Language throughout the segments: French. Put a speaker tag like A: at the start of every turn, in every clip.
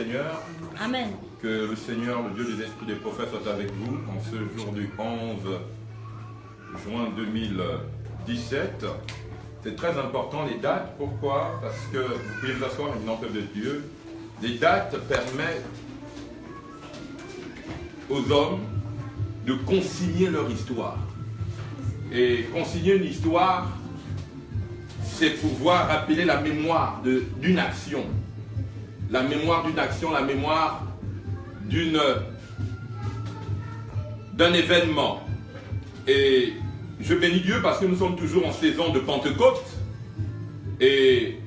A: Seigneur.
B: Amen.
A: Que le Seigneur, le Dieu des esprits des prophètes, soit avec vous en ce jour du 11 juin 2017. C'est très important les dates. Pourquoi? Parce que vous pouvez vous asseoir en peuple de Dieu. Les dates permettent aux hommes de consigner leur histoire. Et consigner une histoire, c'est pouvoir rappeler la mémoire d'une action. La mémoire d'une action, la mémoire d'un événement. Et je bénis Dieu parce que nous sommes toujours en saison de Pentecôte. Et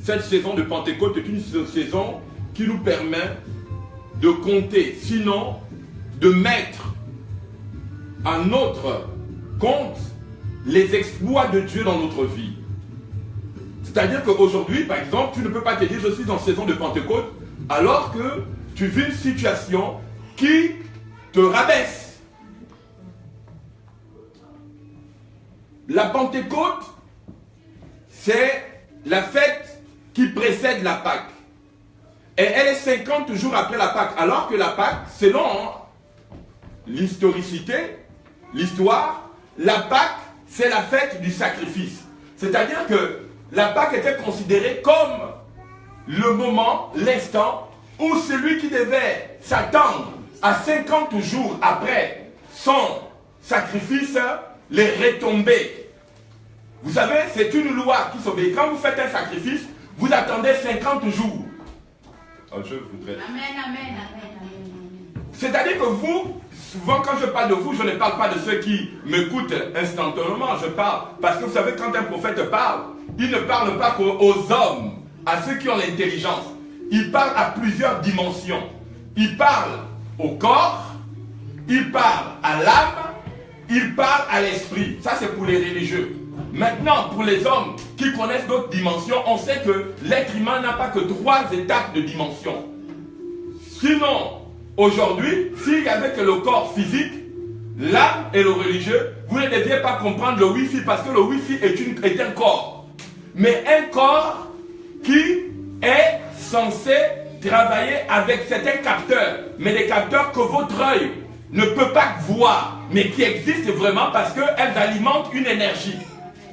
A: cette saison de Pentecôte est une saison qui nous permet de compter, sinon de mettre à notre compte les exploits de Dieu dans notre vie. C'est-à-dire qu'aujourd'hui, par exemple, tu ne peux pas te dire je suis en saison de Pentecôte alors que tu vis une situation qui te rabaisse. La Pentecôte, c'est la fête qui précède la Pâque. Et elle est 50 jours après la Pâque. Alors que la Pâque, selon l'historicité, l'histoire, la Pâque, c'est la fête du sacrifice. C'est-à-dire que la Pâque était considérée comme le moment, l'instant, où celui qui devait s'attendre à 50 jours après son sacrifice, les retombées. Vous savez, c'est une loi qui s'obéit. Quand vous faites un sacrifice, vous attendez 50 jours. Oh, je voudrais...
C: Amen, amen, amen, amen.
A: C'est-à-dire que vous, souvent quand je parle de vous, je ne parle pas de ceux qui m'écoutent instantanément. Je parle parce que vous savez, quand un prophète parle, il ne parle pas qu'aux hommes, à ceux qui ont l'intelligence. Il parle à plusieurs dimensions. Il parle au corps, il parle à l'âme, il parle à l'esprit. Ça, c'est pour les religieux. Maintenant, pour les hommes qui connaissent d'autres dimensions, on sait que l'être humain n'a pas que 3 étapes de dimension. Sinon, aujourd'hui, s'il n'y avait que le corps physique, l'âme et le religieux, vous ne deviez pas comprendre le Wi-Fi parce que le Wi-Fi est un corps. Mais un corps qui est censé travailler avec certains capteurs, mais des capteurs que votre œil ne peut pas voir, mais qui existent vraiment parce qu'elles alimentent une énergie.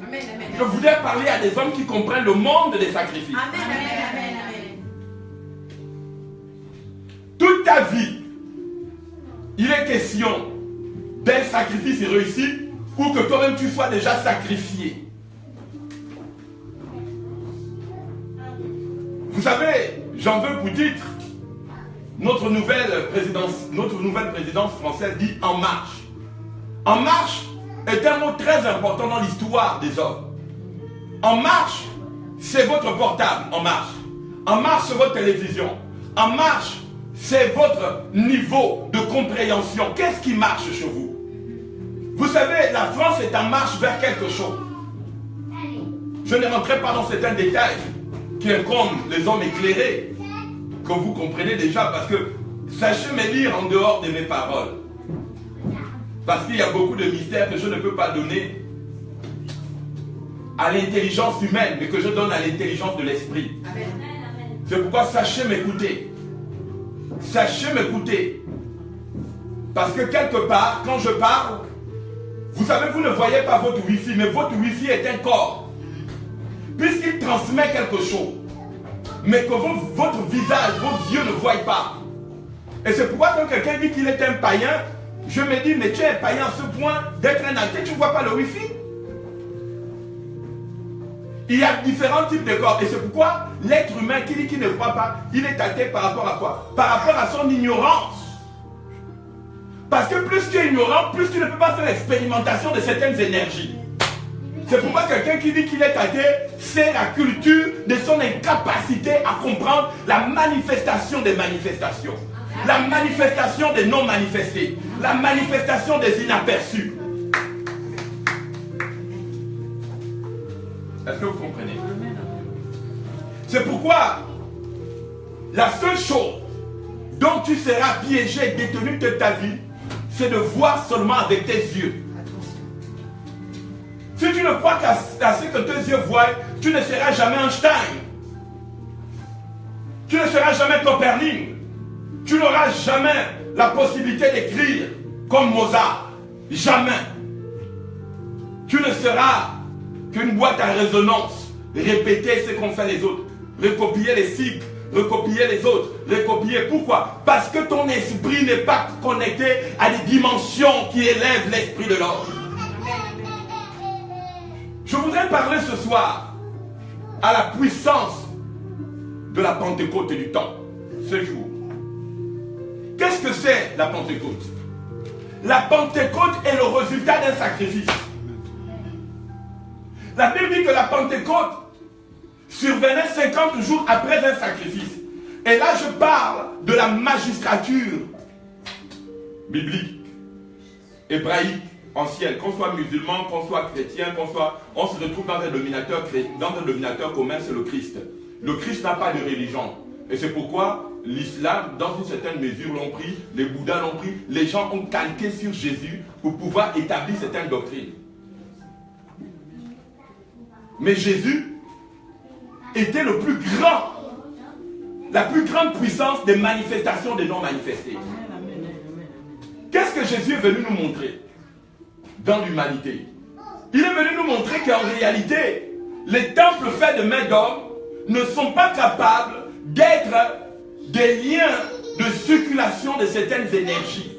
C: Amen, amen.
A: Je voudrais parler à des hommes qui comprennent le monde des sacrifices.
C: Amen, amen, amen, amen.
A: Toute ta vie, il est question d'un sacrifice réussi ou que toi-même tu sois déjà sacrifié. Vous savez, j'en veux pour titre, notre nouvelle présidence française dit « En marche ». En marche est un mot très important dans l'histoire des hommes. En marche, c'est votre portable, en marche. En marche, c'est votre télévision. En marche, c'est votre niveau de compréhension. Qu'est-ce qui marche chez vous? Vous savez, la France est en marche vers quelque chose. Je ne rentrerai pas dans certains détails qui incombent les hommes éclairés, que vous comprenez déjà, parce que sachez me lire en dehors de mes paroles. Parce qu'il y a beaucoup de mystères que je ne peux pas donner à l'intelligence humaine, mais que je donne à l'intelligence de l'esprit. C'est pourquoi sachez m'écouter. Sachez m'écouter. Parce que quelque part, quand je parle, vous savez, vous ne voyez pas votre Wi-Fi, mais votre Wi-Fi est un corps. Puisqu'il transmet quelque chose, mais que votre visage, vos yeux ne voient pas. Et c'est pourquoi quand quelqu'un dit qu'il est un païen, je me dis, mais tu es un païen à ce point d'être un athée, tu ne vois pas le Wi-Fi? Il y a différents types de corps. Et c'est pourquoi l'être humain qui dit qu'il ne croit pas, il est athée par rapport à quoi? Par rapport à son ignorance. Parce que plus tu es ignorant, plus tu ne peux pas faire l'expérimentation de certaines énergies. C'est pourquoi quelqu'un qui dit qu'il est athée, c'est la culture de son incapacité à comprendre la manifestation des manifestations. La manifestation des non manifestés. La manifestation des inaperçus. Est-ce que vous comprenez? C'est pourquoi la seule chose dont tu seras piégé et détenu toute ta vie, c'est de voir seulement avec tes yeux. Si tu ne crois qu'à ce que tes yeux voient, tu ne seras jamais Einstein. Tu ne seras jamais Copernic. Tu n'auras jamais la possibilité d'écrire comme Mozart. Jamais. Tu ne seras qu'une boîte à résonance. Répéter ce qu'ont fait les autres. Recopier les cycles. Recopier les autres. Recopier. Pourquoi? Parce que ton esprit n'est pas connecté à des dimensions qui élèvent l'esprit de l'homme. Je voudrais parler ce soir à la puissance de la Pentecôte et du temps. Ce jour. Qu'est-ce que c'est la Pentecôte? La Pentecôte est le résultat d'un sacrifice. La Bible dit que la Pentecôte survenait 50 jours après un sacrifice. Et là, je parle de la magistrature biblique, hébraïque, ancienne. Qu'on soit musulman, qu'on soit chrétien, on se retrouve dans un dominateur commun, c'est le Christ. Le Christ n'a pas de religion. Et c'est pourquoi l'islam, dans une certaine mesure, l'ont pris, les Bouddhas l'ont pris, les gens ont calqué sur Jésus pour pouvoir établir certaines doctrines. Mais Jésus était le plus grand, la plus grande puissance des manifestations des non manifestés. Qu'est-ce que Jésus est venu nous montrer dans l'humanité? Il est venu nous montrer qu'en réalité, les temples faits de main d'homme ne sont pas capables d'être des liens de circulation de certaines énergies.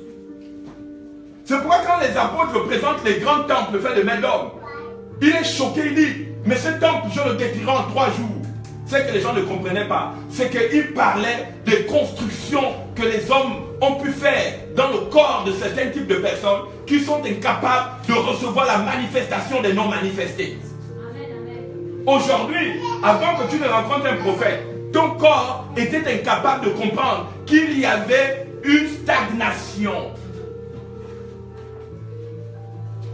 A: C'est pourquoi quand les apôtres présentent les grands temples faits de main d'homme, il est choqué, il dit, mais ce temple, je le détruirai en 3 jours. C'est que les gens ne comprenaient pas. C'est qu'il parlait des constructions que les hommes ont pu faire dans le corps de certains types de personnes qui sont incapables de recevoir la manifestation des non manifestés. Aujourd'hui, avant que tu ne rencontres un prophète, ton corps était incapable de comprendre qu'il y avait une stagnation.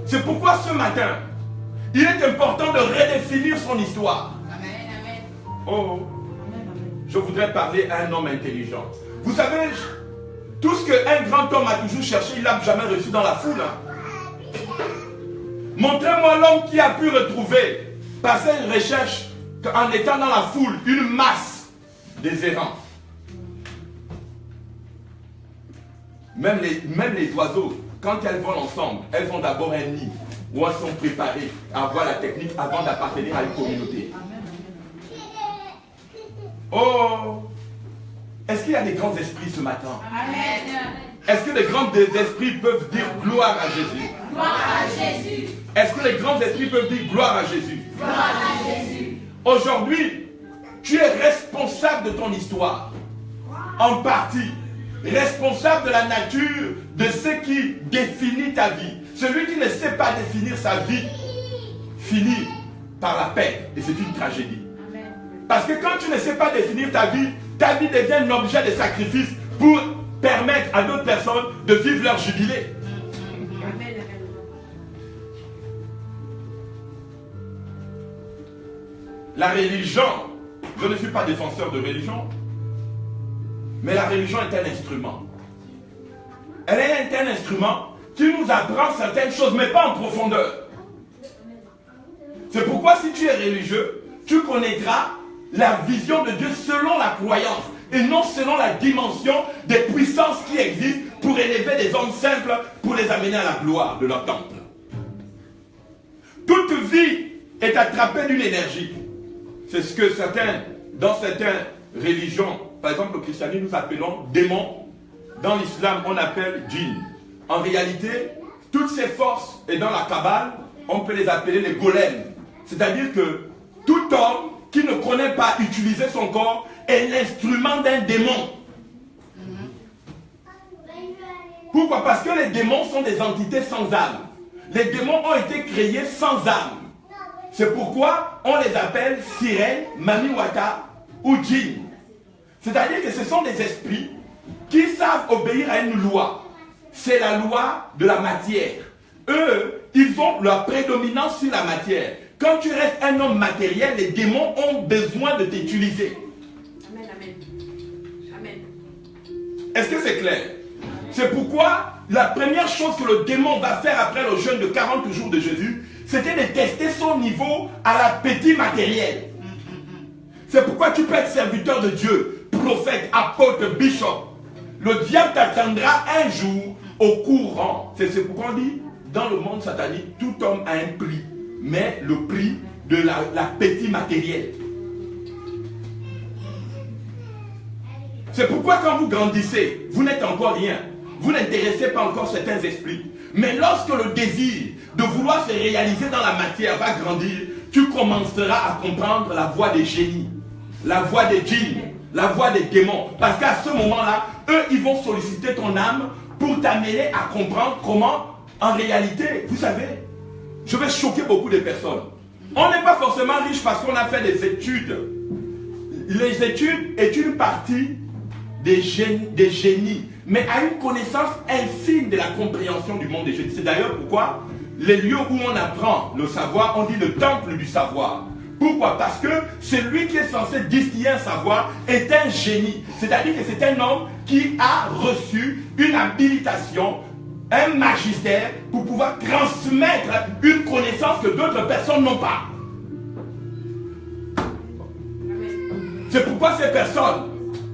A: C'est pourquoi ce matin, il est important de redéfinir son histoire. Oh, je voudrais parler à un homme intelligent. Vous savez, tout ce qu'un grand homme a toujours cherché, il n'a jamais reçu dans la foule. Montrez-moi l'homme qui a pu retrouver, passer une recherche, en étant dans la foule, une masse des errants. Même les oiseaux, quand elles volent ensemble, elles ont d'abord un nid, où elles sont préparées à avoir la technique avant d'appartenir à une communauté. Oh! Est-ce qu'il y a des grands esprits ce matin? Amen. Est-ce que les grands esprits peuvent dire gloire à Jésus?
C: Gloire à Jésus.
A: Est-ce que les grands esprits peuvent dire gloire à Jésus?
C: Gloire à Jésus.
A: Aujourd'hui, tu es responsable de ton histoire. En partie. Responsable de la nature de ce qui définit ta vie. Celui qui ne sait pas définir sa vie finit par la peine. Et c'est une tragédie. Parce que quand tu ne sais pas définir ta vie devient un objet de sacrifice pour permettre à d'autres personnes de vivre leur jubilé. La religion, je ne suis pas défenseur de religion, mais la religion est un instrument. Elle est un instrument qui nous apprend certaines choses, mais pas en profondeur. C'est pourquoi si tu es religieux, tu connaîtras la vision de Dieu selon la croyance et non selon la dimension des puissances qui existent pour élever des hommes simples pour les amener à la gloire de leur temple. Toute vie est attrapée d'une énergie. C'est ce que dans certaines religions, par exemple au christianisme, nous appelons démons. Dans l'islam, on appelle djinn. En réalité, toutes ces forces, et dans la Kabbale, on peut les appeler les golems. C'est-à-dire que tout homme qui ne connaît pas utiliser son corps est l'instrument d'un démon. Pourquoi? Parce que les démons sont des entités sans âme. Les démons ont été créés sans âme. C'est pourquoi on les appelle sirènes, mamiwata ou djinn. C'est-à-dire que ce sont des esprits qui savent obéir à une loi. C'est la loi de la matière. Eux, ils ont leur prédominance sur la matière. Quand tu restes un homme matériel, les démons ont besoin de t'utiliser.
C: Amen, amen. Amen.
A: Est-ce que c'est clair? C'est pourquoi la première chose que le démon va faire après le jeûne de 40 jours de Jésus, c'était de tester son niveau à l'appétit matériel. C'est pourquoi tu peux être serviteur de Dieu, prophète, apôtre, bishop. Le diable t'attendra un jour au courant. C'est ce pourquoi on dit, dans le monde satanique, tout homme a un prix. Mais le prix de l'appétit matériel. C'est pourquoi quand vous grandissez, vous n'êtes encore rien. Vous n'intéressez pas encore certains esprits. Mais lorsque le désir de vouloir se réaliser dans la matière va grandir, tu commenceras à comprendre la voix des génies, la voix des djinns, la voix des démons. Parce qu'à ce moment-là, eux, ils vont solliciter ton âme pour t'amener à comprendre comment, en réalité, vous savez, je vais choquer beaucoup de personnes. On n'est pas forcément riche parce qu'on a fait des études. Les études est une partie des génies, mais à une connaissance infime de la compréhension du monde des génies. C'est d'ailleurs pourquoi les lieux où on apprend le savoir, on dit le temple du savoir. Pourquoi? Parce que celui qui est censé distiller un savoir est un génie. C'est-à-dire que c'est un homme qui a reçu une habilitation, un magistère pour pouvoir transmettre une connaissance que d'autres personnes n'ont pas. C'est pourquoi ces personnes,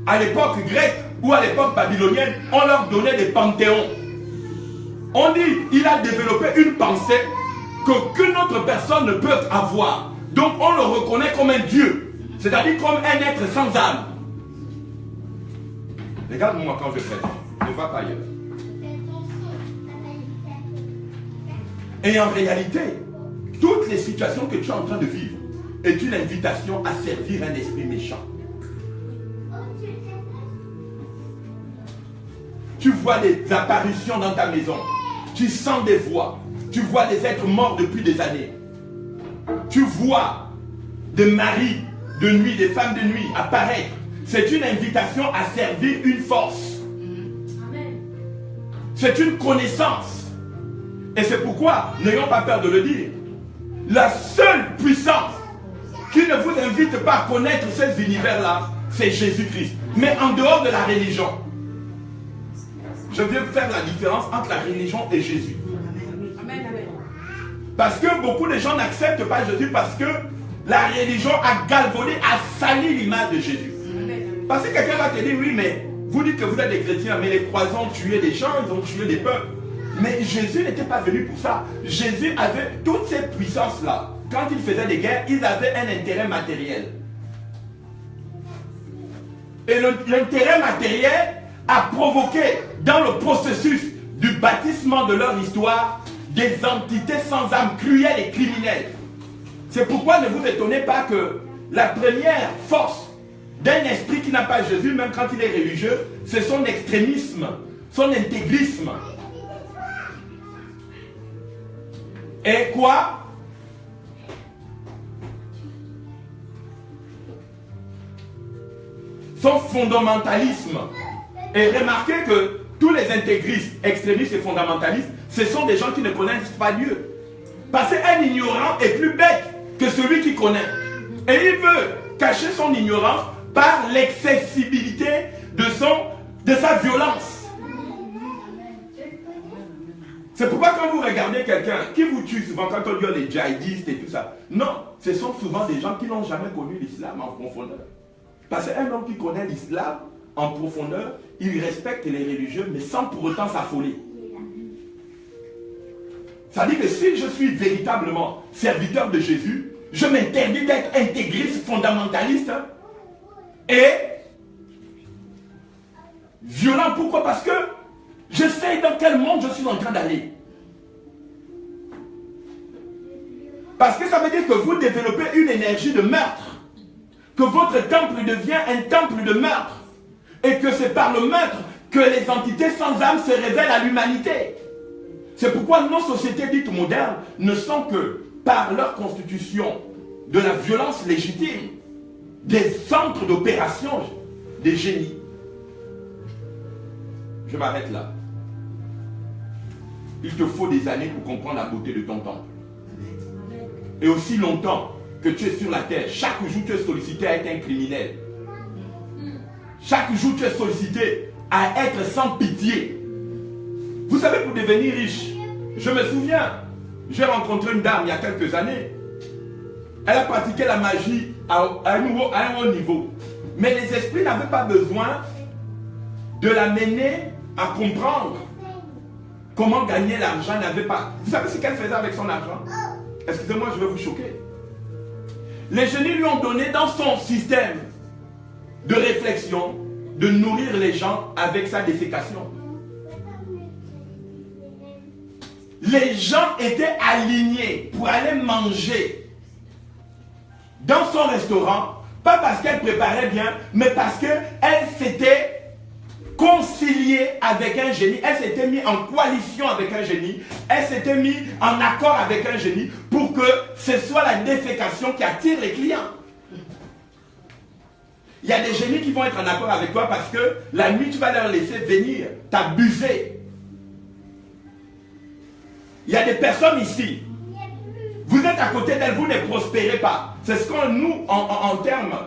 A: à l'époque grecque ou à l'époque babylonienne, on leur donnait des panthéons. On dit, il a développé une pensée qu'aucune autre personne ne peut avoir. Donc on le reconnaît comme un dieu, c'est-à-dire comme un être sans âme. Regarde-moi quand je prêche, ne va pas ailleurs. Et en réalité, toutes les situations que tu es en train de vivre est une invitation à servir un esprit méchant. Tu vois des apparitions dans ta maison. Tu sens des voix. Tu vois des êtres morts depuis des années. Tu vois des maris de nuit, des femmes de nuit apparaître. C'est une invitation à servir une force. C'est une connaissance. Et c'est pourquoi, n'ayons pas peur de le dire, la seule puissance qui ne vous invite pas à connaître ces univers-là, c'est Jésus-Christ. Mais en dehors de la religion. Je viens faire la différence entre la religion et Jésus.
C: Amen, amen.
A: Parce que beaucoup de gens n'acceptent pas Jésus parce que la religion a galvaudé, a sali l'image de Jésus.
C: Amen.
A: Parce que quelqu'un va te dire, oui, mais vous dites que vous êtes des chrétiens, mais les croisants ont tué des gens, ils ont tué des peuples. Mais Jésus n'était pas venu pour ça. Jésus avait toutes ces puissances-là. Quand il faisait des guerres, ils avaient un intérêt matériel. Et l'intérêt matériel a provoqué dans le processus du bâtissement de leur histoire des entités sans âme cruelles et criminelles. C'est pourquoi ne vous étonnez pas que la première force d'un esprit qui n'a pas Jésus, même quand il est religieux, c'est son extrémisme, son intégrisme. Et quoi? Son fondamentalisme. Et remarquez que tous les intégristes, extrémistes et fondamentalistes, ce sont des gens qui ne connaissent pas Dieu. Parce qu'un ignorant est plus bête que celui qui connaît. Et il veut cacher son ignorance par l'excessibilité de sa violence. C'est pourquoi quand vous regardez quelqu'un qui vous tue souvent, quand on dit les djihadistes et tout ça, non, ce sont souvent des gens qui n'ont jamais connu l'islam en profondeur. Parce qu'un homme qui connaît l'islam en profondeur, il respecte les religieux, mais sans pour autant s'affoler. Ça dit que si je suis véritablement serviteur de Jésus, je m'interdis d'être intégriste, fondamentaliste et violent. Pourquoi? Parce que je sais dans quel monde je suis en train d'aller. Parce que ça veut dire que vous développez une énergie de meurtre. Que votre temple devient un temple de meurtre. Et que c'est par le meurtre que les entités sans âme se révèlent à l'humanité. C'est pourquoi nos sociétés dites modernes ne sont que par leur constitution de la violence légitime, des centres d'opération des génies. Je m'arrête là. Il te faut des années pour comprendre la beauté de ton temple. Et aussi longtemps que tu es sur la terre, chaque jour tu es sollicité à être un criminel. Chaque jour tu es sollicité à être sans pitié. Vous savez, pour devenir riche, je me souviens, j'ai rencontré une dame il y a quelques années. Elle a pratiqué la magie à un haut niveau. Mais les esprits n'avaient pas besoin de l'amener à comprendre comment gagner l'argent. Elle n'avait pas. Vous savez ce qu'elle faisait avec son argent? Excusez-moi, je vais vous choquer. Les génies lui ont donné dans son système de réflexion de nourrir les gens avec sa défécation. Les gens étaient alignés pour aller manger dans son restaurant, pas parce qu'elle préparait bien, mais parce qu'elle s'était conciliée avec un génie, elle s'était mise en coalition avec un génie, elle s'était mise en accord avec un génie pour que ce soit la défécation qui attire les clients. Il y a des génies qui vont être en accord avec toi parce que la nuit tu vas leur laisser venir, t'abuser. Il y a des personnes ici, vous êtes à côté d'elles, vous ne prospérez pas. C'est ce qu'on nous, en termes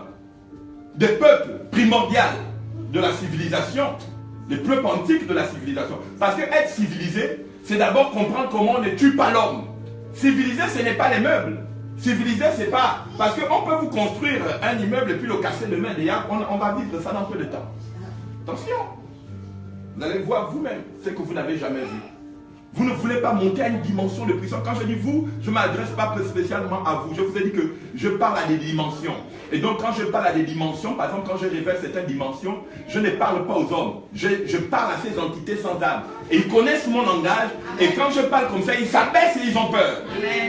A: de peuple primordial de la civilisation, des peuples antiques de la civilisation. Parce que être civilisé, c'est d'abord comprendre comment on ne tue pas l'homme. Civilisé, ce n'est pas les meubles. Civilisé, c'est pas... Parce qu'on peut vous construire un immeuble et puis le casser demain. D'ailleurs, on va vivre ça dans peu de temps. Attention. Vous allez voir vous-même ce que vous n'avez jamais vu. Vous ne voulez pas monter à une dimension de puissance. Quand je dis vous, je ne m'adresse pas spécialement à vous. Je vous ai dit que je parle à des dimensions. Et donc quand je parle à des dimensions, par exemple quand je révèle certaines dimensions, je ne parle pas aux hommes. Je parle à ces entités sans âme. Et ils connaissent mon langage. Et quand je parle comme ça, ils s'abaissent et ils ont peur.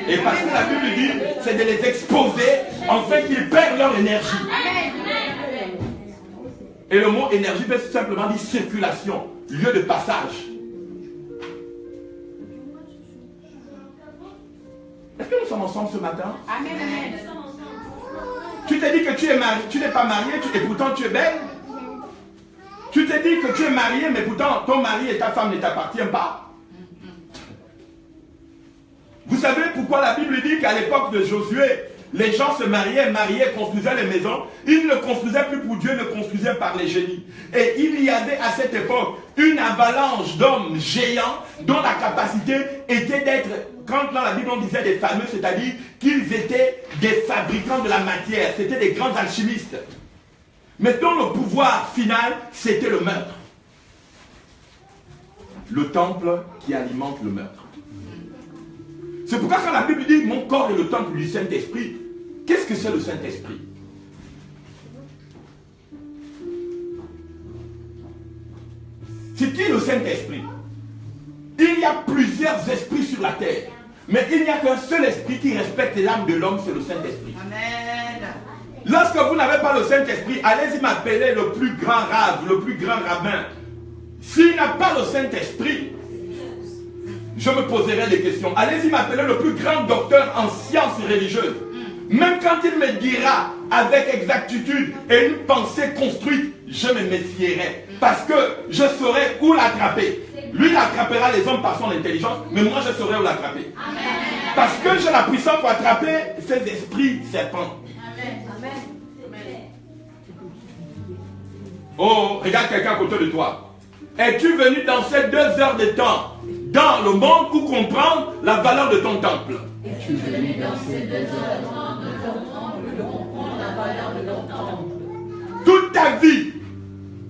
A: Et parce que la Bible dit, c'est de les exposer afin qu'ils perdent leur énergie. Et le mot énergie veut simplement dire circulation, lieu de passage. Est-ce que nous sommes ensemble ce matin?
C: Amen.
A: Tu t'es dit que tu es marié, tu n'es pas marié et pourtant tu es belle. Tu t'es dit que tu es marié mais pourtant ton mari et ta femme ne t'appartiennent pas. Vous savez pourquoi la Bible dit qu'à l'époque de Josué, les gens se mariaient, construisaient les maisons. Ils ne construisaient plus pour Dieu, ne construisaient par les génies. Et il y avait à cette époque une avalanche d'hommes géants dont la capacité était d'être, quand dans la Bible on disait des fameux, c'est-à-dire qu'ils étaient des fabricants de la matière, c'était des grands alchimistes. Mais dont le pouvoir final, c'était le meurtre. Le temple qui alimente le meurtre. C'est pourquoi quand la Bible dit « Mon corps est le temple du Saint-Esprit », qu'est-ce que c'est le Saint-Esprit? C'est qui le Saint-Esprit? Il y a plusieurs esprits sur la terre, mais il n'y a qu'un seul esprit qui respecte l'âme de l'homme, c'est le Saint-Esprit. Amen. Lorsque vous n'avez pas le Saint-Esprit, allez-y m'appeler le plus grand rave, le plus grand rabbin. S'il n'a pas le Saint-Esprit, je me poserai des questions. Allez-y m'appeler le plus grand docteur en sciences religieuses. Même quand il me dira avec exactitude et une pensée construite, je me méfierai. Parce que je saurai où l'attraper. Lui, il attrapera les hommes par son intelligence, mais moi, je saurai où l'attraper. Parce que j'ai la puissance pour attraper ces esprits serpents. Oh, regarde quelqu'un à côté de toi. Es-tu venu dans ces 2 heures de temps dans le monde pour comprendre la valeur de ton temple?
C: Es-tu venu dans ces 2 heures de temps de comprendre la valeur de ton temple?
A: Toute ta vie,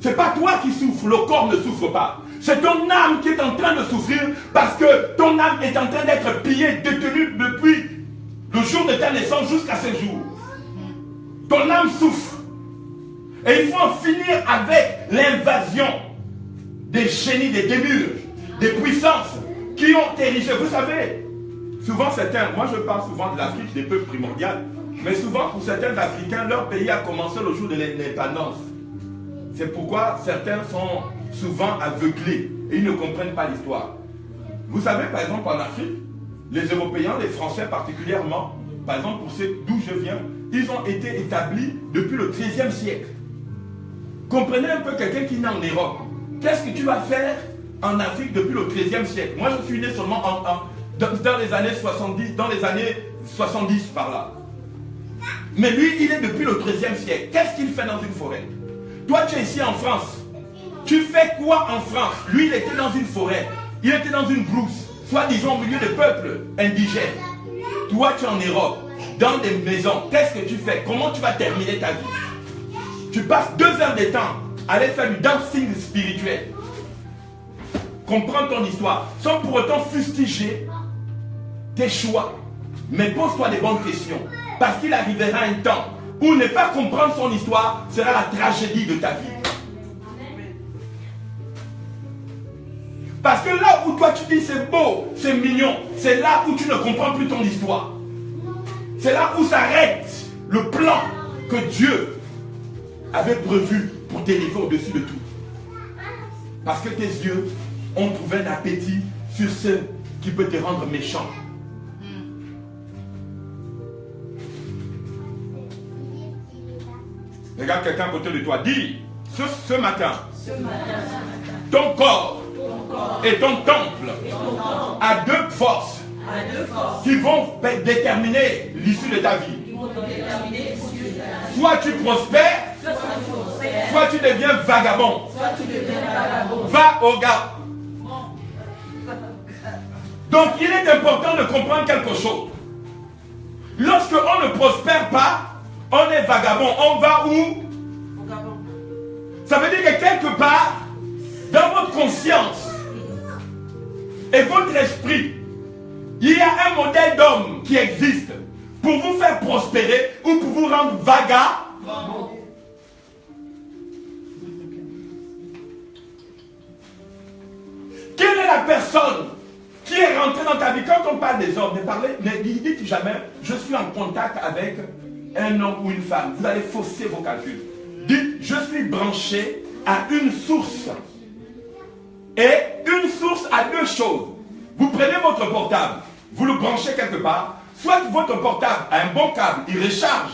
A: c'est pas toi qui souffres, le corps ne souffre pas. C'est ton âme qui est en train de souffrir parce que ton âme est en train d'être pillée, détenue depuis le jour de ta naissance jusqu'à ce jour. Ton âme souffre. Et il faut en finir avec l'invasion des génies, des démiurges, des puissances qui ont érigé. Vous savez, souvent certains, moi je parle souvent de l'Afrique, des peuples primordiaux, mais souvent pour certains Africains, leur pays a commencé le jour de l'indépendance. C'est pourquoi certains sont souvent aveuglés et ils ne comprennent pas l'histoire. Vous savez, par exemple, en Afrique, les Européens, les Français particulièrement, par exemple pour ceux d'où je viens, ils ont été établis depuis le XIIIe siècle. Comprenez un peu quelqu'un qui est né en Europe. Qu'est-ce que tu vas faire en Afrique depuis le XIIIe siècle? Moi, je suis né seulement dans les années 70, dans les années 70 par là. Mais lui, il est depuis le XIIIe siècle. Qu'est-ce qu'il fait dans une forêt? Toi, tu es ici en France. Tu fais quoi en France? Lui, il était dans une forêt. Il était dans une brousse, soit disons au milieu de peuples indigènes. Toi, tu es en Europe, dans des maisons. Qu'est-ce que tu fais? Comment tu vas terminer ta vie? Tu passes 2 heures de temps aller faire du dancing spirituel. Comprendre ton histoire, sans pour autant fustiger tes choix. Mais pose-toi des bonnes questions. Parce qu'il arrivera un temps où ne pas comprendre son histoire sera la tragédie de ta vie. Parce que là où toi tu dis c'est beau, c'est mignon, c'est là où tu ne comprends plus ton histoire. C'est là où s'arrête le plan que Dieu avait prévu pour t'élever au-dessus de tout. Parce que tes yeux ont trouvé un appétit sur ce qui peut te rendre méchant. Regarde quelqu'un à côté de toi. Dis, ce matin, ton corps et ton temple a deux forces qui vont déterminer l'issue de ta vie. Soit tu prospères, soit tu deviens vagabond. Va au gars. Donc il est important de comprendre quelque chose. Lorsque on ne prospère pas, on est vagabond. On va où? Ça veut dire que quelque part, dans votre conscience et votre esprit, il y a un modèle d'homme qui existe pour vous faire prospérer ou pour vous rendre vagabond. Quelle est la personne qui est rentrée dans ta vie? Quand on parle des hommes, ne dites jamais je suis en contact avec un homme ou une femme. Vous allez fausser vos calculs. Dites je suis branché à une source. Et une source a deux choses. Vous prenez votre portable, vous le branchez quelque part. Soit votre portable a un bon câble, il recharge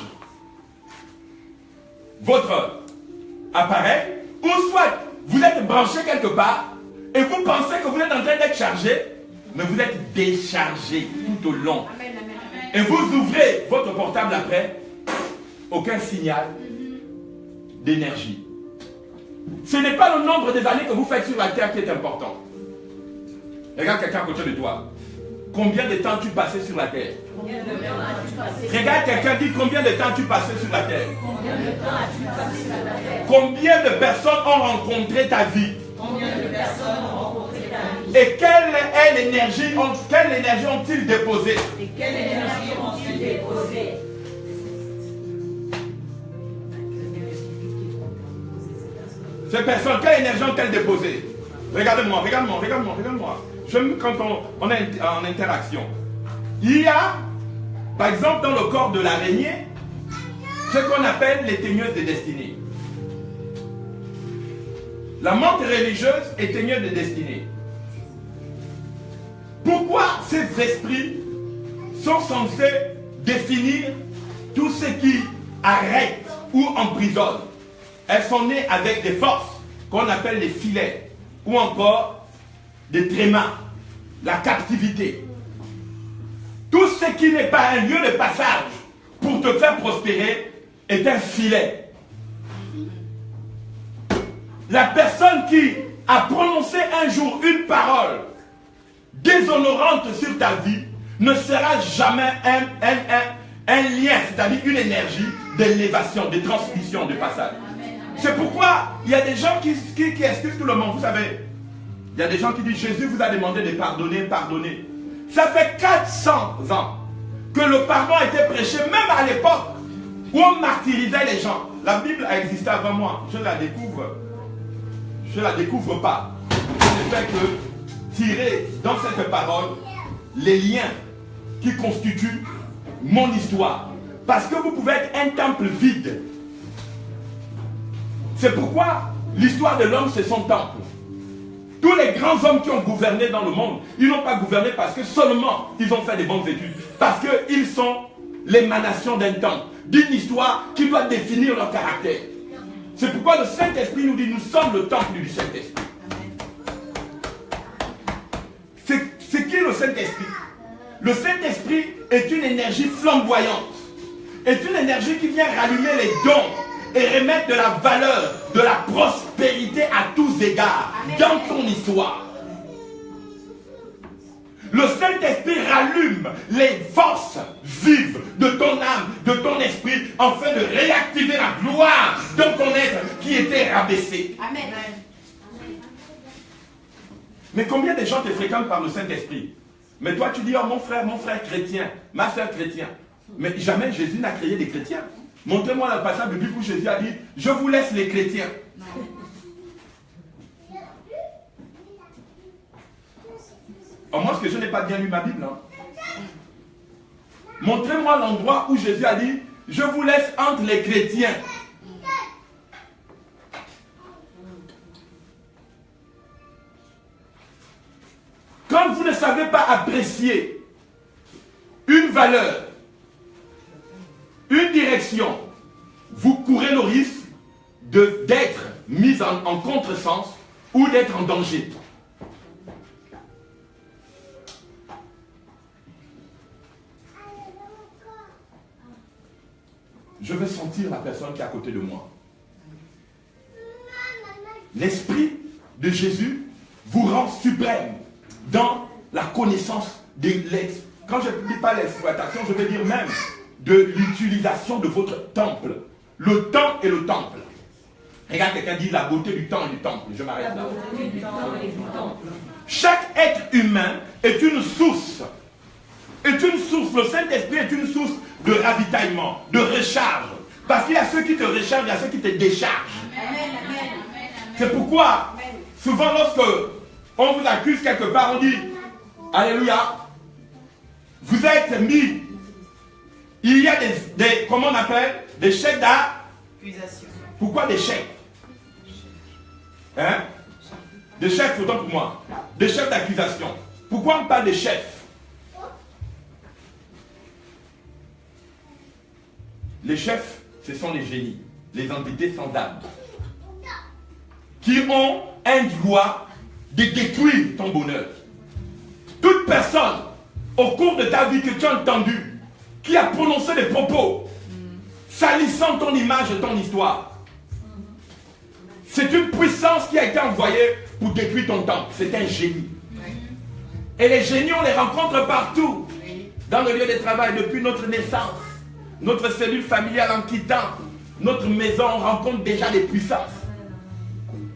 A: votre appareil, ou soit vous êtes branché quelque part et vous pensez que vous êtes en train d'être chargé, mais vous êtes déchargé tout au long. Et vous ouvrez votre portable après, aucun signal d'énergie. Ce n'est pas le nombre des années que vous faites sur la terre qui est important. Regarde quelqu'un à côté de toi. Combien de temps tu passais sur la terre? Regarde quelqu'un, dit combien de temps tu passais sur la terre? Combien de personnes ont rencontré ta vie? Et quelle énergie ont-ils déposé? Ces personnes, quelle énergie ont-elles déposé? Regarde-moi, regarde-moi. Quand on est en interaction, il y a, par exemple, dans le corps de l'araignée, ce qu'on appelle les teigneuses de destinée. La menthe religieuse est teigneuse de destinée. Pourquoi ces esprits sont censés définir tout ce qui arrête ou emprisonne? Elles sont nées avec des forces qu'on appelle les filets ou encore des trémas, la captivité. Tout ce qui n'est pas un lieu de passage pour te faire prospérer est un filet. La personne qui a prononcé un jour une parole déshonorante sur ta vie ne sera jamais un lien, c'est-à-dire une énergie d'élévation, de transmission, de passage. C'est pourquoi il y a des gens qui excusent tout le monde. Vous savez, il y a des gens qui disent Jésus vous a demandé de pardonner, pardonner. Ça fait 400 ans que le pardon a été prêché, même à l'époque où on martyrisait les gens. La Bible a existé avant moi. Je la découvre pas. Je ne fais que tirer dans cette parole les liens qui constituent mon histoire. Parce que vous pouvez être un temple vide. C'est pourquoi l'histoire de l'homme, c'est son temple. Tous les grands hommes qui ont gouverné dans le monde, ils n'ont pas gouverné parce que seulement ils ont fait des bonnes études. Parce qu'ils sont l'émanation d'un temple, d'une histoire qui doit définir leur caractère. C'est pourquoi le Saint-Esprit nous dit, nous sommes le temple du Saint-Esprit. C'est qui le Saint-Esprit? Le Saint-Esprit est une énergie flamboyante, est une énergie qui vient rallumer les dons et remettre de la valeur, de la prospérité à tous égards dans ton histoire. Le Saint-Esprit rallume les forces vives de ton âme, de ton esprit, afin de réactiver la gloire dans ton être qui était rabaissé.
C: Amen.
A: Mais combien de gens te fréquentent par le Saint-Esprit? Mais toi tu dis, oh mon frère chrétien, ma soeur chrétien. Mais jamais Jésus n'a créé des chrétiens. Montrez-moi le passage biblique où Jésus a dit, je vous laisse les chrétiens. Au moins que je n'ai pas bien lu ma Bible. Hein. Montrez-moi l'endroit où Jésus a dit, je vous laisse entre les chrétiens. Quand vous ne savez pas apprécier une valeur, une direction, vous courez le risque d'être mis en contresens ou d'être en danger. Je veux sentir la personne qui est à côté de moi. L'Esprit de Jésus vous rend suprême dans la connaissance de l'exploitation. Quand je ne dis pas l'exploitation, je veux dire même de l'utilisation de votre temple. Le temps et le temple. Regarde, quelqu'un dit la beauté du temps et du temple. Je m'arrête là. Chaque être humain est une source. Le Saint-Esprit est une source de ravitaillement, de recharge. Parce qu'il y a ceux qui te rechargent, il y a ceux qui te déchargent. C'est pourquoi, souvent lorsque on vous accuse quelque part, on dit, alléluia, vous êtes mis. Il y a des comment on appelle, des chèques d'accusation. Pourquoi des chèques? Hein? Des chefs, autant pour moi. Des chefs d'accusation. Pourquoi on parle des chefs? Les chefs, ce sont les génies, les entités sans âme, qui ont un droit de détruire ton bonheur. Toute personne, au cours de ta vie que tu as entendu, qui a prononcé des propos salissant ton image et ton histoire, c'est une puissance qui a été envoyée pour détruire ton temple. C'est un génie. Et les génies, on les rencontre partout, dans le lieu de travail, depuis notre naissance. Notre cellule familiale en quittant notre maison, on rencontre déjà des puissances.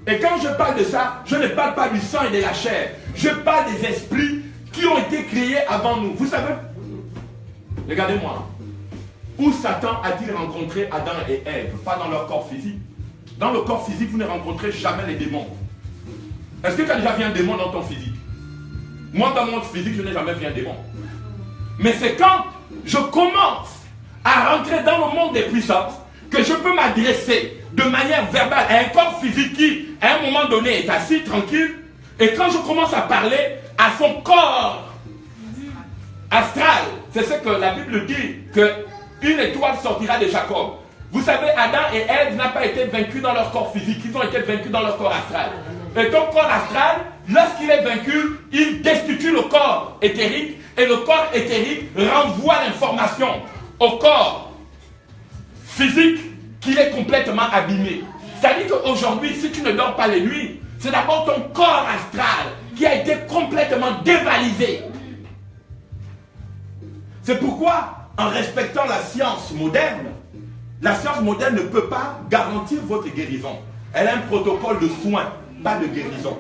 A: Et quand je parle de ça, je ne parle pas du sang et de la chair. Je parle des esprits qui ont été créés avant nous. Vous savez, regardez-moi, où Satan a-t-il rencontré Adam et Ève? Pas dans leur corps physique. Dans le corps physique, vous ne rencontrez jamais les démons. Est-ce que tu as déjà vu un démon dans ton physique? Moi, dans mon physique, je n'ai jamais vu un démon. Mais c'est quand je commence à rentrer dans le monde des puissances que je peux m'adresser de manière verbale à un corps physique qui, à un moment donné, est assis tranquille. Et quand je commence à parler à son corps astral, c'est ce que la Bible dit, qu'une étoile sortira de Jacob. Vous savez, Adam et Ève n'ont pas été vaincus dans leur corps physique, ils ont été vaincus dans leur corps astral. Et ton corps astral, lorsqu'il est vaincu, il destitue le corps éthérique, et le corps éthérique renvoie l'information au corps physique qu'il est complètement abîmé. C'est-à-dire qu'aujourd'hui, si tu ne dors pas les nuits, c'est d'abord ton corps astral qui a été complètement dévalisé. C'est pourquoi, en respectant la science moderne ne peut pas garantir votre guérison. Elle a un protocole de soins, pas de guérison.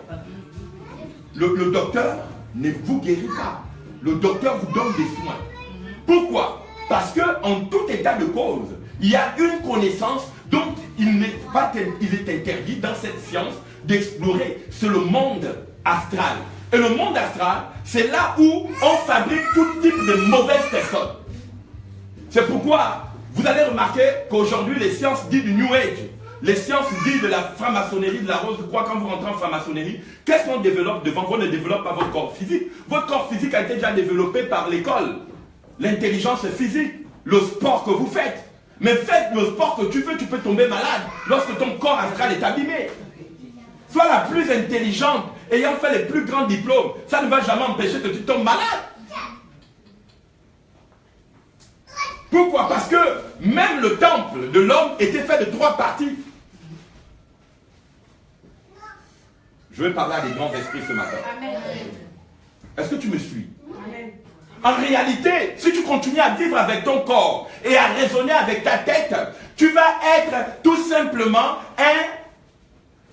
A: Le docteur ne vous guérit pas. Le docteur vous donne des soins. Pourquoi? Parce qu'en tout état de cause, il y a une connaissance dont il est interdit dans cette science d'explorer. C'est le monde astral. Et le monde astral, c'est là où on fabrique tout type de mauvaises personnes. C'est pourquoi vous allez remarquer qu'aujourd'hui, les sciences dites du New Age, les sciences dites de la franc-maçonnerie, de la rose de croix, quand vous rentrez en franc-maçonnerie, qu'est-ce qu'on développe devant vous? On ne développe pas votre corps physique. Votre corps physique a été déjà développé par l'école. L'intelligence physique, le sport que vous faites. Mais faites le sport que tu veux, tu peux tomber malade lorsque ton corps astral est abîmé. Sois la plus intelligente, ayant fait les plus grands diplômes, ça ne va jamais empêcher que tu tombes malade. Pourquoi? Parce que même le temple de l'homme était fait de 3 parties. Je vais parler à des grands esprits ce matin. Est-ce que tu me suis? En réalité, si tu continues à vivre avec ton corps et à raisonner avec ta tête, tu vas être tout simplement un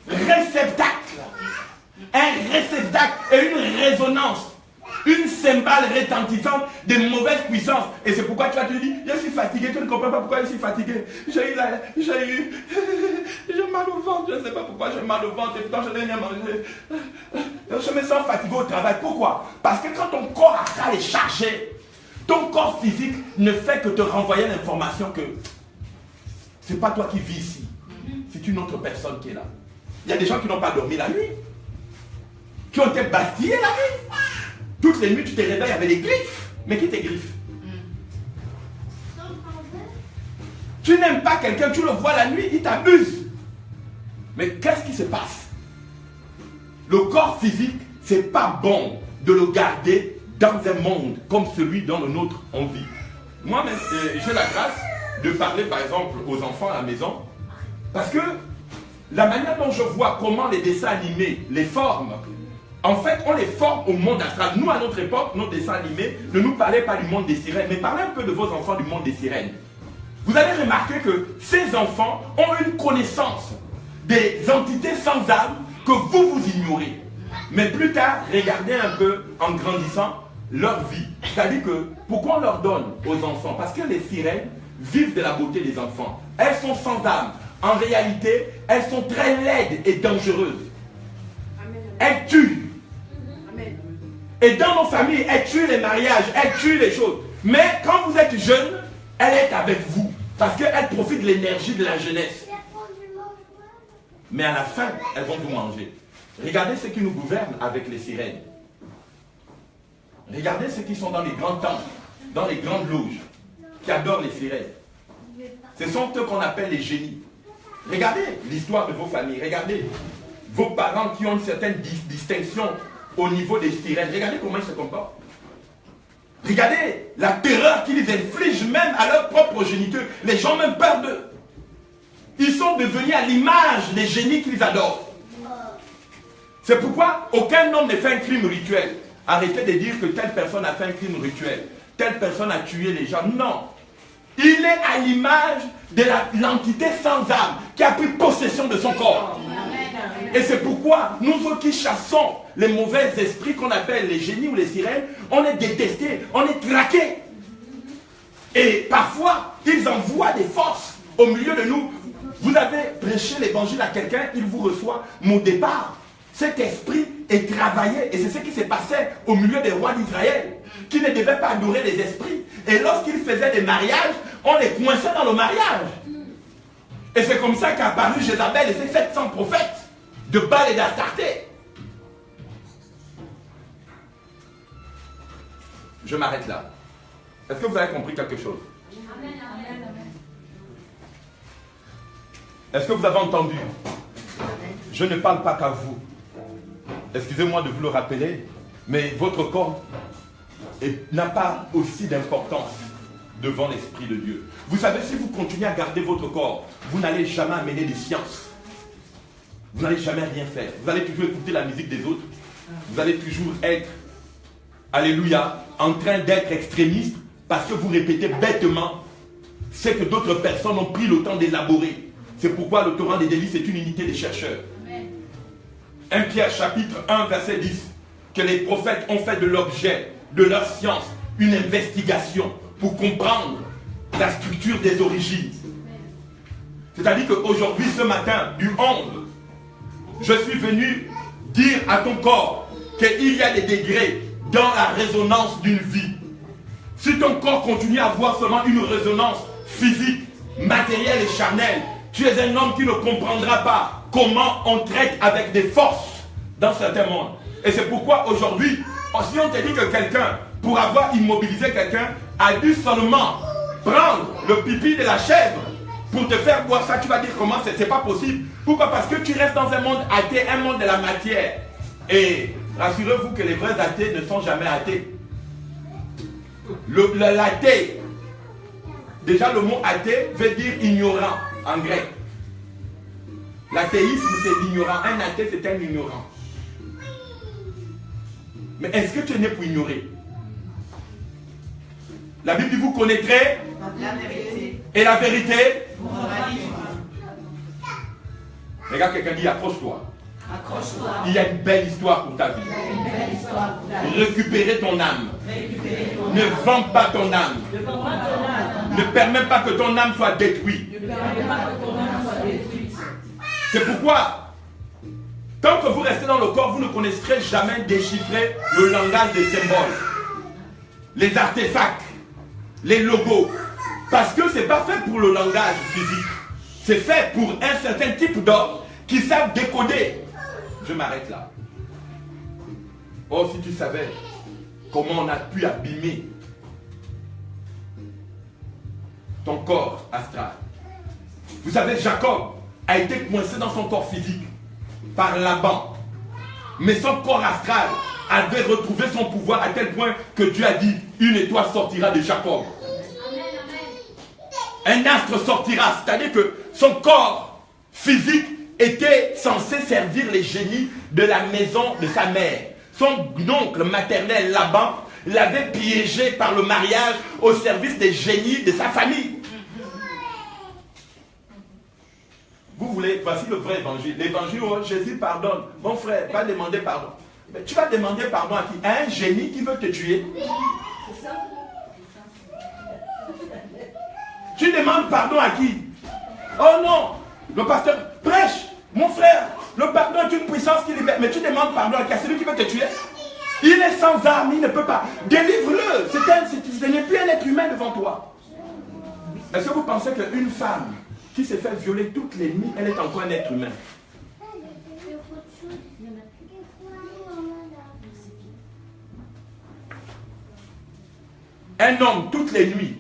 A: réceptacle. Un réceptacle et une résonance. Une cymbale retentissante de mauvaises puissances. Et c'est pourquoi tu vas te dire, je suis fatigué, tu ne comprends pas pourquoi je suis fatigué. J'ai mal au ventre, je ne sais pas pourquoi j'ai mal au ventre, et pourtant je n'ai rien mangé. Je me sens fatigué au travail. Pourquoi? Parce que quand ton corps astral est chargé, ton corps physique ne fait que te renvoyer l'information que c'est pas toi qui vis ici. C'est une autre personne qui est là. Il y a des gens qui n'ont pas dormi la nuit, qui ont été bastillés la nuit. Toutes les nuits, tu te réveilles avec des griffes. Mais qui te griffe? Tu n'aimes pas quelqu'un, tu le vois la nuit, il t'abuse. Mais qu'est-ce qui se passe? Le corps physique, c'est pas bon de le garder dans un monde comme celui dans le nôtre on vit. Moi-même, j'ai la grâce de parler par exemple aux enfants à la maison. Parce que la manière dont je vois comment les dessins animés les forment, en fait, on les forme au monde astral. Nous, à notre époque, nos dessins animés ne nous parlaient pas du monde des sirènes, mais parlez un peu de vos enfants du monde des sirènes. Vous avez remarqué que ces enfants ont une connaissance des entités sans âme que vous ignorez. Mais plus tard, regardez un peu, en grandissant, leur vie. C'est-à-dire que, pourquoi on leur donne aux enfants? Parce que les sirènes vivent de la beauté des enfants. Elles sont sans âme. En réalité, elles sont très laides et dangereuses. Elles tuent. Et dans nos familles, elle tue les mariages, elle tue les choses. Mais quand vous êtes jeune, elle est avec vous. Parce qu'elle profite de l'énergie de la jeunesse. Mais à la fin, elles vont vous manger. Regardez ceux qui nous gouvernent avec les sirènes. Regardez ceux qui sont dans les grands temples, dans les grandes loges, qui adorent les sirènes. Ce sont eux qu'on appelle les génies. Regardez l'histoire de vos familles. Regardez vos parents qui ont une certaine distinction au niveau des sirènes. Regardez comment ils se comportent. Regardez la terreur qu'ils infligent même à leur propre progéniture. Les gens ont même peur d'eux. Ils sont devenus à l'image des génies qu'ils adorent. C'est pourquoi aucun homme ne fait un crime rituel. Arrêtez de dire que telle personne a fait un crime rituel. Telle personne a tué les gens. Non. Il est à l'image de l'entité sans âme qui a pris possession de son corps. Et c'est pourquoi nous autres qui chassons les mauvais esprits qu'on appelle les génies ou les sirènes, on est détestés, on est traqués. Et parfois, ils envoient des forces au milieu de nous. Vous avez prêché l'évangile à quelqu'un, il vous reçoit. Mon départ, cet esprit est travaillé. Et c'est ce qui s'est passé au milieu des rois d'Israël, qui ne devaient pas adorer les esprits. Et lorsqu'ils faisaient des mariages, on les coinçait dans le mariage. Et c'est comme ça qu'a apparu Jézabel et ses 700 prophètes de Baal et d'Astarté. Je m'arrête là. Est-ce que vous avez compris quelque chose? Est-ce que vous avez entendu? Je ne parle pas qu'à vous. Excusez-moi de vous le rappeler, mais votre corps n'a pas aussi d'importance devant l'Esprit de Dieu. Vous savez, si vous continuez à garder votre corps, vous n'allez jamais amener des sciences. Vous n'allez jamais rien faire. Vous allez toujours écouter la musique des autres. Vous allez toujours être, alléluia, en train d'être extrémiste parce que vous répétez bêtement ce que d'autres personnes ont pris le temps d'élaborer. C'est pourquoi le torrent des délices est une unité des chercheurs. 1 Pierre chapitre 1 verset 10. Que les prophètes ont fait de l'objet de leur science une investigation pour comprendre la structure des origines. C'est-à-dire qu'aujourd'hui, ce matin, du 11, je suis venu dire à ton corps qu'il y a des degrés dans la résonance d'une vie. Si ton corps continue à avoir seulement une résonance physique, matérielle et charnelle, tu es un homme qui ne comprendra pas comment on traite avec des forces dans certains mondes. Et c'est pourquoi aujourd'hui, si on te dit que quelqu'un, pour avoir immobilisé quelqu'un, a dû seulement prendre le pipi de la chèvre pour te faire boire ça, tu vas dire comment c'est pas possible. Pourquoi? Parce que tu restes dans un monde athée, un monde de la matière. Et rassurez-vous que les vrais athées ne sont jamais athées. L'athée, déjà le mot athée veut dire ignorant en grec. L'athéisme c'est l'ignorant. Un athée c'est un ignorant. Mais est-ce que tu es né pour ignorer? La Bible dit vous connaîtrez
C: la vérité.
A: Et la vérité.
C: Vous rendra libre.
A: Regarde, quelqu'un dit accroche-toi.
C: Accroche-toi.
A: Il y a une belle histoire pour ta vie.
C: Une belle histoire pour ta vie.
A: Récupérer ton âme.
C: Récupérer ton
A: Ne
C: âme.
A: vends pas ton âme.
C: Ne vends pas ton âme.
A: Ne permets pas que ton âme soit détruite.
C: Ne permets pas que ton âme soit détruite.
A: C'est pourquoi, tant que vous restez dans le corps, vous ne connaîtrez jamais déchiffrer le langage des symboles, les artefacts, les logos. Parce que ce n'est pas fait pour le langage physique. C'est fait pour un certain type d'hommes qui savent décoder. Je m'arrête là. Oh, si tu savais comment on a pu abîmer ton corps astral. Vous savez, Jacob a été coincé dans son corps physique par Laban. Mais son corps astral avait retrouvé son pouvoir à tel point que Dieu a dit, une étoile sortira de Jacob. Un astre sortira, c'est-à-dire que son corps physique était censé servir les génies de la maison de sa mère. Son oncle maternel Laban l'avait piégé par le mariage au service des génies de sa famille. Vous voulez, voici le vrai évangile. L'évangile où Jésus pardonne. Mon frère, va demander pardon. Mais tu vas demander pardon à qui? À un génie qui veut te tuer. Tu demandes pardon à qui? Oh non, le pasteur prêche. Mon frère, le pardon est une puissance qui libère. Mais tu demandes pardon à qui? À celui qui veut te tuer? Il est sans arme, il ne peut pas. Délivre-le. Ce n'est plus un être humain devant toi. Est-ce que vous pensez qu'une femme qui s'est fait violer toutes les nuits, elle est encore un être humain? Un homme, toutes les nuits,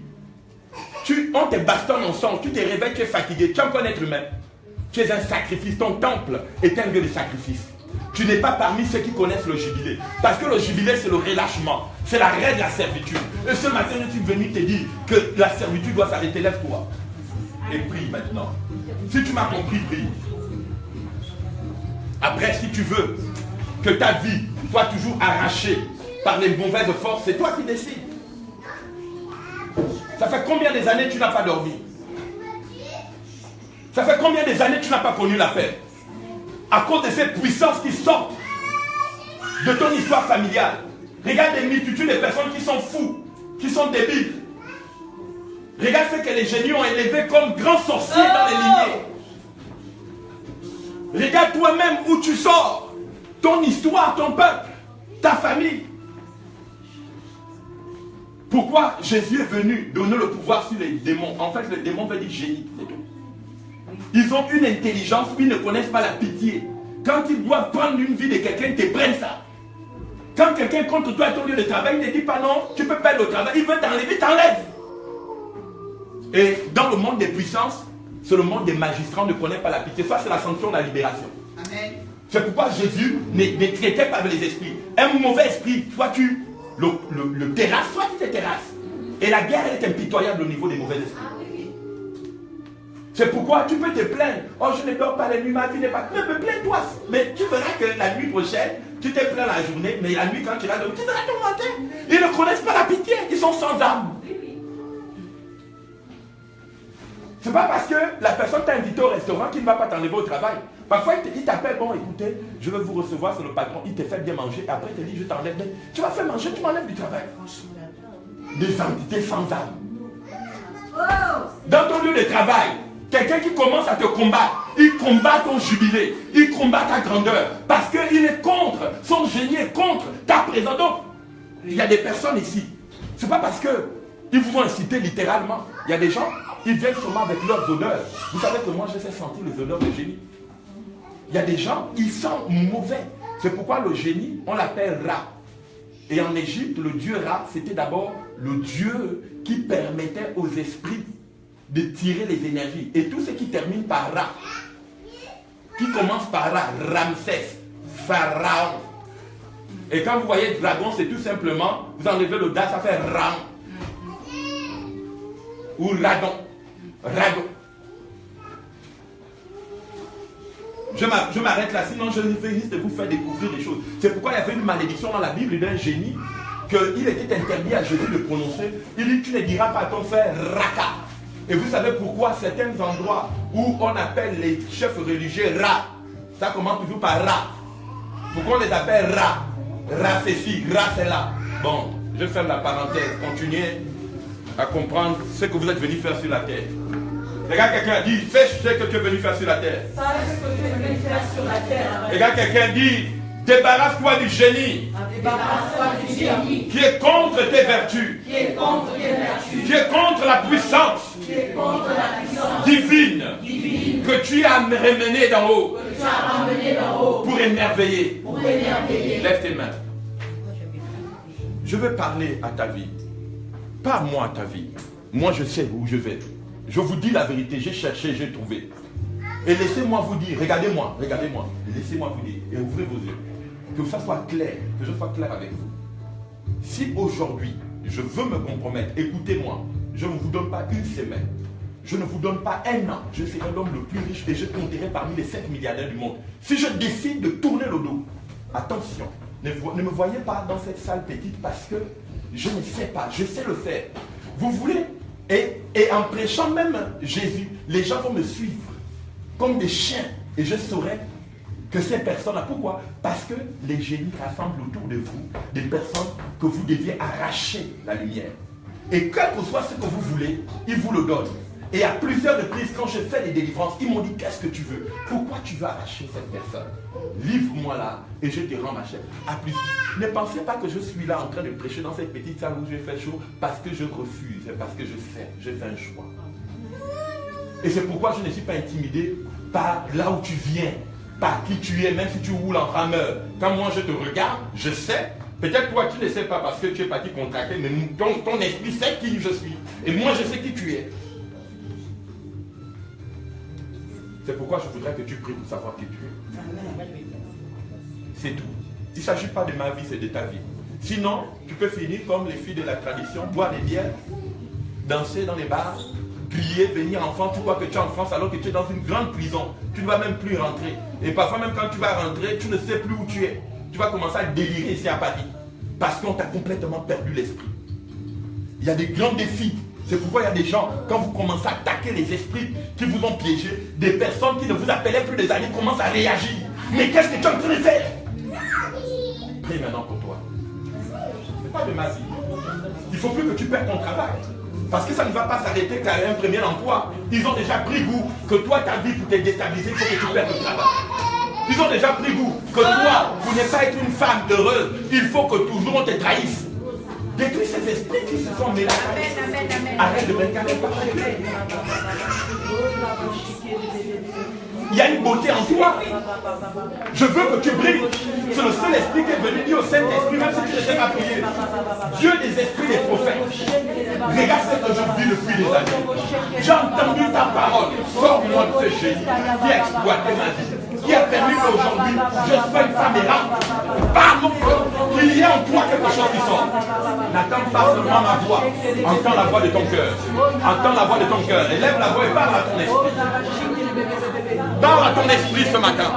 A: on te bastonne ensemble, tu te réveilles, tu es fatigué, tu es encore un être humain. Tu es un sacrifice, ton temple est un lieu de sacrifice. Tu n'es pas parmi ceux qui connaissent le jubilé. Parce que le jubilé, c'est le relâchement, c'est l'arrêt de la servitude. Et ce matin, je suis venu te dire que la servitude doit s'arrêter. Lève-toi et prie maintenant. Si tu m'as compris, prie. Après, si tu veux que ta vie soit toujours arrachée par les mauvaises forces, c'est toi qui décides. Ça fait combien des années que tu n'as pas dormi? Ça fait combien des années que tu n'as pas connu la paix? À cause de ces puissances qui sortent de ton histoire familiale. Regarde les multitudes de personnes qui sont fous, qui sont débiles. Regarde ce que les génies ont élevé comme grands sorciers dans les lignées. Regarde toi-même où tu sors, ton histoire, ton peuple, ta famille. Pourquoi Jésus est venu donner le pouvoir sur les démons? En fait, le démon veut dire génie, c'est tout. Ils ont une intelligence où ils ne connaissent pas la pitié. Quand ils doivent prendre une vie de quelqu'un, ils te prennent ça. Quand quelqu'un contre toi à ton lieu de travail, il ne dit pas non, tu peux perdre le travail, il veut t'enlever, t'enlève. Et dans le monde des puissances, c'est le monde des magistrats, on ne connaît pas la pitié. Ça, c'est la sanction de la libération. Amen. C'est pourquoi Jésus ne traitait pas avec les esprits. Un mauvais esprit, soit tu le terrasses, soit tu te terrasses. Et la guerre, elle est impitoyable au niveau des mauvais esprits. C'est pourquoi tu peux te plaindre. Oh, je ne dors pas la nuit, ma vie n'est pas... Mais plains-toi. Mais tu verras que la nuit prochaine, tu t'es plaint la journée, mais la nuit, quand tu vas dormir, tu seras tourmenté. Ils ne connaissent pas la pitié. Ils sont sans âme. C'est pas parce que la personne t'a invité au restaurant qu'il ne va pas t'enlever au travail. Parfois, il t'appelle, bon, écoutez, je vais vous recevoir, c'est le patron, il te fait bien manger, après il te dit, je t'enlève. Tu vas faire manger, tu m'enlèves du travail. Des entités sans âme. Dans ton lieu de travail, quelqu'un qui commence à te combattre, il combat ton jubilé, il combat ta grandeur, parce qu'il est contre, son génie est contre ta présence. Donc, il y a des personnes ici, c'est pas parce qu'ils vous ont incité littéralement. Il y a des gens, ils viennent seulement avec leurs odeurs. Vous savez que moi, je sais sentir les odeurs de génie. Il y a des gens, ils sentent mauvais. C'est pourquoi le génie, on l'appelle Ra. Et en Égypte, le dieu Ra, c'était d'abord le dieu qui permettait aux esprits de tirer les énergies. Et tout ce qui termine par Ra, qui commence par Ra, Ramsès, Pharaon. Et quand vous voyez dragon, c'est tout simplement, vous enlevez le Da, ça fait Ram. Ou Radon. Radon. Je m'arrête là, sinon je risque de vous faire découvrir des choses. C'est pourquoi il y avait une malédiction dans la Bible d'un génie qu'il était interdit à Jésus de prononcer, il dit, tu ne diras pas à ton frère Raka. Et vous savez pourquoi certains endroits où on appelle les chefs religieux Ra, ça commence toujours par Ra. Pourquoi on les appelle Ra? Ra c'est ci, Ra c'est là. Bon, je ferme la parenthèse, continuez à comprendre ce que vous êtes venu faire sur la terre. Regarde quelqu'un dit, fais ce que tu es venu faire sur la terre. Regarde quelqu'un dit, débarrasse-toi du génie. Qui est contre tes vertus. Qui est contre la puissance. Divine. Que tu as ramené d'en haut. Pour émerveiller. Lève tes mains. Je vais parler à ta vie. Pas moi à ta vie. Moi je sais où je vais. Je vous dis la vérité, j'ai cherché, j'ai trouvé. Et laissez-moi vous dire, regardez-moi, laissez-moi vous dire, et ouvrez vos yeux. Que ça soit clair, que je sois clair avec vous. Si aujourd'hui, je veux me compromettre, écoutez-moi, je ne vous donne pas une semaine, je ne vous donne pas un an, je serai l'homme le plus riche et je compterai parmi les 5 milliardaires du monde. Si je décide de tourner le dos, attention, ne me voyez pas dans cette salle petite parce que je ne sais pas, je sais le faire. Vous voulez, et en prêchant même Jésus, les gens vont me suivre comme des chiens et je saurai que ces personnes-là, pourquoi? Parce que les génies rassemblent autour de vous des personnes que vous deviez arracher la lumière. Et quel que soit ce que vous voulez, ils vous le donnent. Et à plusieurs reprises, quand je fais des délivrances, ils m'ont dit, qu'est-ce que tu veux? Pourquoi tu veux arracher cette personne? Livre-moi là et je te rends ma chair. À plus. Ne pensez pas que je suis là en train de prêcher dans cette petite salle où je fais chaud parce que je refuse, c'est parce que je fais un choix. Et c'est pourquoi je ne suis pas intimidé par là où tu viens, par qui tu es, même si tu roules en rameur. Quand moi je te regarde, je sais. Peut-être toi tu ne sais pas parce que tu es parti contracter, mais ton esprit sait qui je suis. Et moi je sais qui tu es. C'est pourquoi je voudrais que tu pries pour savoir qui tu es. C'est tout. Il ne s'agit pas de ma vie, c'est de ta vie. Sinon, tu peux finir comme les filles de la tradition, boire des bières, danser dans les bars, crier, venir en France, tu crois que tu es en France alors que tu es dans une grande prison. Tu ne vas même plus rentrer. Et parfois même quand tu vas rentrer, tu ne sais plus où tu es. Tu vas commencer à délirer ici à Paris. Parce qu'on t'a complètement perdu l'esprit. Il y a des grands défis. C'est pourquoi il y a des gens, quand vous commencez à attaquer les esprits qui vous ont piégé, des personnes qui ne vous appelaient plus des amis commencent à réagir. Mais qu'est-ce que tu es en train de faire? Prie maintenant pour toi. Ce n'est pas de ma vie. Il ne faut plus que tu perdes ton travail. Parce que ça ne va pas s'arrêter qu'à un premier emploi. Ils ont déjà pris goût que toi, ta vie pour te déstabiliser, il faut que tu perdes le travail. Ils ont déjà pris goût que toi, pour ne pas être une femme heureuse, il faut que toujours on te trahisse. Détruis ces esprits qui se sont mélangés. Arrête de regarder par il y a une beauté en toi. Je veux que tu brilles. C'est le seul esprit qui est venu dire au Saint-Esprit, même si tu ne sais pas prier. Dieu des esprits des prophètes. Regarde ce que je vis depuis des années. J'ai entendu ta parole. Sors-moi de ce génie qui a exploité ma vie, qui a permis qu'aujourd'hui je sois une femme errante. Parle qu'il y a en toi quelque chose qui sort. N'attends pas seulement ma voix. Entends la voix de ton cœur. Entends la voix de ton cœur. Élève la voix et parle à ton esprit. Parle à ton esprit ce matin.